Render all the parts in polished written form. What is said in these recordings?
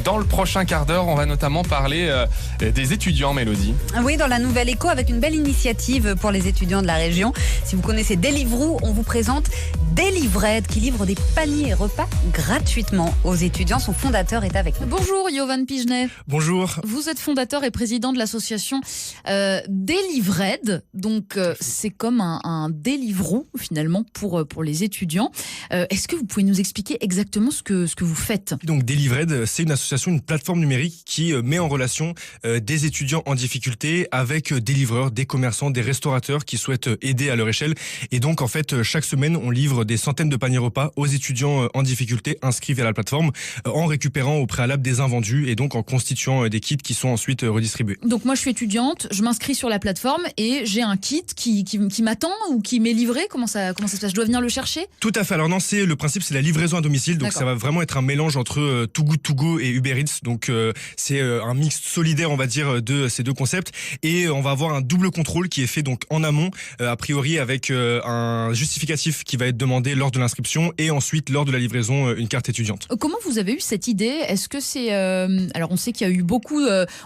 Dans le prochain quart d'heure, on va notamment parler des étudiants, Mélodie. Oui, dans la Nouvelle Écho, avec une belle initiative pour les étudiants de la région. Si vous connaissez Deliveroo, on vous présente Delivrede qui livre des paniers repas gratuitement aux étudiants. Son fondateur est avec nous. Bonjour Yovan Pigenet. Bonjour. Vous êtes fondateur et président de l'association Delivrede. Donc c'est comme un Deliveroo finalement pour les étudiants. Est-ce que vous pouvez nous expliquer exactement ce que vous faites ? Donc Delivrede, c'est une association, une plateforme numérique qui met en relation des étudiants en difficulté avec des livreurs, des commerçants, des restaurateurs qui souhaitent aider à leur échelle. Et donc en fait, chaque semaine, on livre des centaines de paniers repas aux étudiants en difficulté inscrits via la plateforme en récupérant au préalable des invendus et donc en constituant des kits qui sont ensuite redistribués. Donc moi je suis étudiante, je m'inscris sur la plateforme et j'ai un kit qui m'attend ou qui m'est livré. Comment ça se passe ? Je dois venir le chercher ? Tout à fait. Alors non, le principe, c'est la livraison à domicile. Donc D'accord. ça va vraiment être un mélange entre Too Good To Go et Uber Eats. Donc c'est un mix solidaire, on va dire, de ces deux concepts. Et on va avoir un double contrôle qui est fait donc en amont, a priori avec un justificatif qui va être demandé lors de l'inscription et ensuite lors de la livraison une carte étudiante. Comment vous avez eu cette idée ? Est-ce que c'est alors on sait qu'il y a eu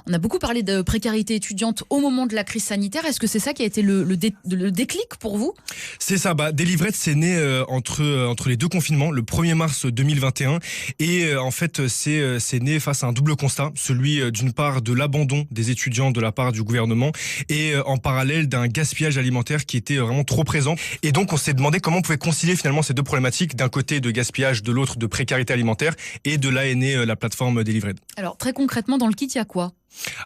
on a beaucoup parlé de précarité étudiante au moment de la crise sanitaire. Est-ce que c'est ça qui a été le déclic pour vous ? C'est ça. Delivrede, c'est né entre les deux confinements, le 1er mars 2021, et en fait c'est né face à un double constat, celui d'une part de l'abandon des étudiants de la part du gouvernement et en parallèle d'un gaspillage alimentaire qui était vraiment trop présent. Et donc on s'est demandé comment on pouvait concilier finalement ces deux problématiques, d'un côté de gaspillage, de l'autre de précarité alimentaire, et de là est née la plateforme Delivrede. Alors très concrètement, dans le kit, il y a quoi ?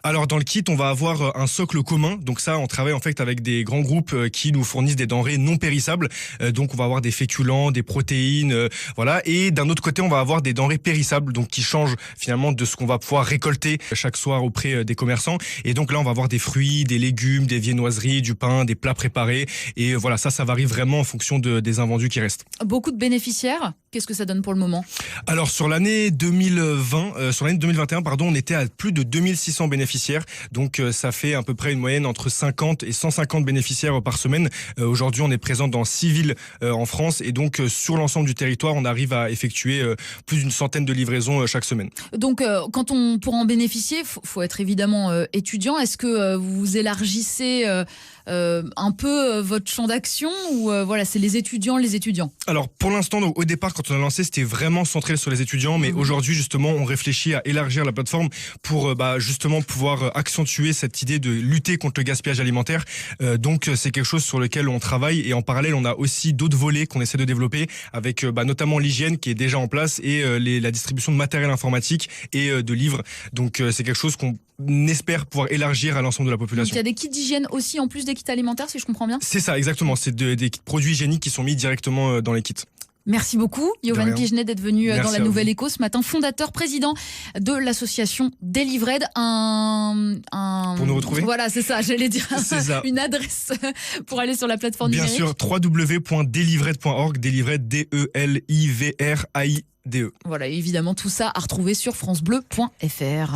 Alors dans le kit, on va avoir un socle commun. Donc ça, on travaille en fait avec des grands groupes qui nous fournissent des denrées non périssables. Donc on va avoir des féculents, des protéines, voilà. Et d'un autre côté, on va avoir des denrées périssables, donc qui changent finalement de ce qu'on va pouvoir récolter chaque soir auprès des commerçants. Et donc là, on va avoir des fruits, des légumes, des viennoiseries, du pain, des plats préparés. Et voilà, ça varie vraiment en fonction des invendus qui restent. Beaucoup de bénéficiaires. Qu'est-ce que ça donne pour le moment ? Alors sur l'année 2021, on était à plus de 2600 bénéficiaires. Donc ça fait à peu près une moyenne entre 50 et 150 bénéficiaires par semaine. Aujourd'hui, on est présent dans 6 villes en France et donc sur l'ensemble du territoire, on arrive à effectuer plus d'une centaine de livraisons chaque semaine. Donc pour en bénéficier, faut être évidemment étudiant. Est-ce que vous élargissez un peu votre champ d'action ou voilà, c'est les étudiants. Alors pour l'instant, au départ, quand on a lancé, c'était vraiment centré sur les étudiants, mais aujourd'hui justement, on réfléchit à élargir la plateforme pour justement pouvoir accentuer cette idée de lutter contre le gaspillage alimentaire. Donc c'est quelque chose sur lequel on travaille et en parallèle, on a aussi d'autres volets qu'on essaie de développer avec notamment l'hygiène qui est déjà en place et la distribution de matériel informatique et de livres. Donc c'est quelque chose qu'on espère pouvoir élargir à l'ensemble de la population. Donc il y a des kits d'hygiène aussi en plus des kits alimentaires, si je comprends bien ? C'est ça, exactement. C'est des produits hygiéniques qui sont mis directement dans les kits. Merci beaucoup, Yovan Pigenet, d'être venu dans la Nouvelle Écho ce matin, fondateur, président de l'association Delivrede. Pour nous retrouver ? Voilà, c'est ça, j'allais dire. C'est ça. Une adresse pour aller sur la plateforme Bien numérique. sûr, www.delivrede.org, Delivrede, Delivride. Voilà, évidemment, tout ça à retrouver sur francebleu.fr.